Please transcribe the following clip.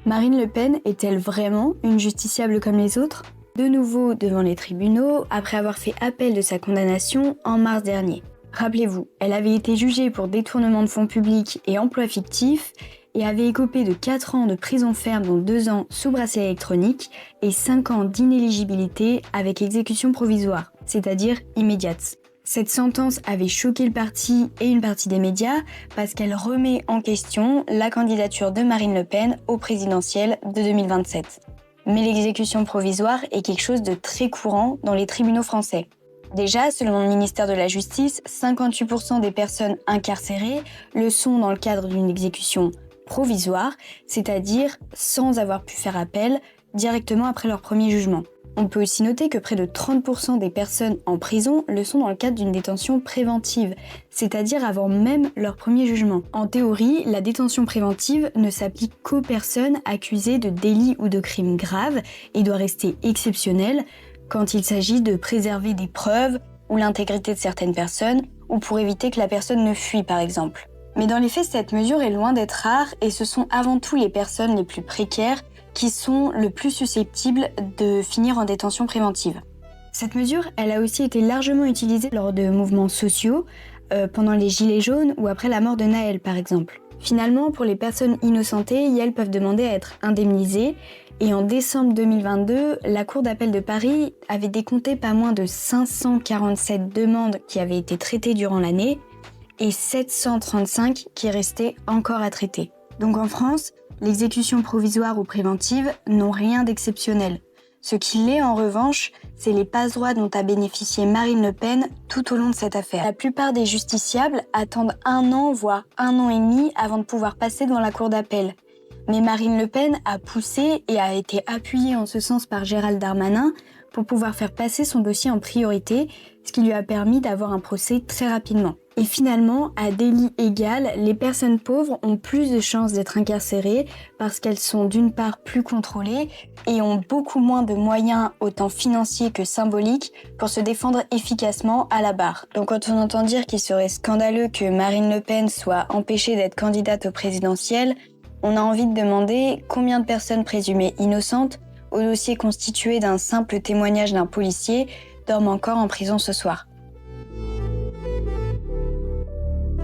Marine Le Pen est-elle vraiment une justiciable comme les autres ? De nouveau devant les tribunaux, après avoir fait appel de sa condamnation en mars dernier. Rappelez-vous, elle avait été jugée pour détournement de fonds publics et emploi fictif et avait écopé de 4 ans de prison ferme dont 2 ans sous bracelet électronique et 5 ans d'inéligibilité avec exécution provisoire, c'est-à-dire immédiate. Cette sentence avait choqué le parti et une partie des médias parce qu'elle remet en question la candidature de Marine Le Pen au présidentiel de 2027. Mais l'exécution provisoire est quelque chose de très courant dans les tribunaux français. Déjà, selon le ministère de la Justice, 58% des personnes incarcérées le sont dans le cadre d'une exécution provisoire, c'est-à-dire sans avoir pu faire appel directement après leur premier jugement. On peut aussi noter que près de 30% des personnes en prison le sont dans le cadre d'une détention préventive, c'est-à-dire avant même leur premier jugement. En théorie, la détention préventive ne s'applique qu'aux personnes accusées de délits ou de crimes graves et doit rester exceptionnelle quand il s'agit de préserver des preuves ou l'intégrité de certaines personnes ou pour éviter que la personne ne fuit par exemple. Mais dans les faits, cette mesure est loin d'être rare et ce sont avant tout les personnes les plus précaires qui sont le plus susceptibles de finir en détention préventive. Cette mesure, elle a aussi été largement utilisée lors de mouvements sociaux, pendant les Gilets jaunes ou après la mort de Naël par exemple. Finalement, pour les personnes innocentées, elles peuvent demander à être indemnisées et en décembre 2022, la Cour d'appel de Paris avait décompté pas moins de 547 demandes qui avaient été traitées durant l'année et 735 qui restaient encore à traiter. Donc en France, l'exécution provisoire ou préventive n'ont rien d'exceptionnel. Ce qui l'est en revanche, c'est les passe-droits dont a bénéficié Marine Le Pen tout au long de cette affaire. La plupart des justiciables attendent 1 an, voire 1 an et demi avant de pouvoir passer devant la cour d'appel. Mais Marine Le Pen a poussé et a été appuyée en ce sens par Gérald Darmanin pour pouvoir faire passer son dossier en priorité, ce qui lui a permis d'avoir un procès très rapidement. Et finalement, à délit égal, les personnes pauvres ont plus de chances d'être incarcérées parce qu'elles sont d'une part plus contrôlées et ont beaucoup moins de moyens, autant financiers que symboliques, pour se défendre efficacement à la barre. Donc quand on entend dire qu'il serait scandaleux que Marine Le Pen soit empêchée d'être candidate au présidentiel, on a envie de demander combien de personnes présumées innocentes, au dossier constitué d'un simple témoignage d'un policier, dorment encore en prison ce soir.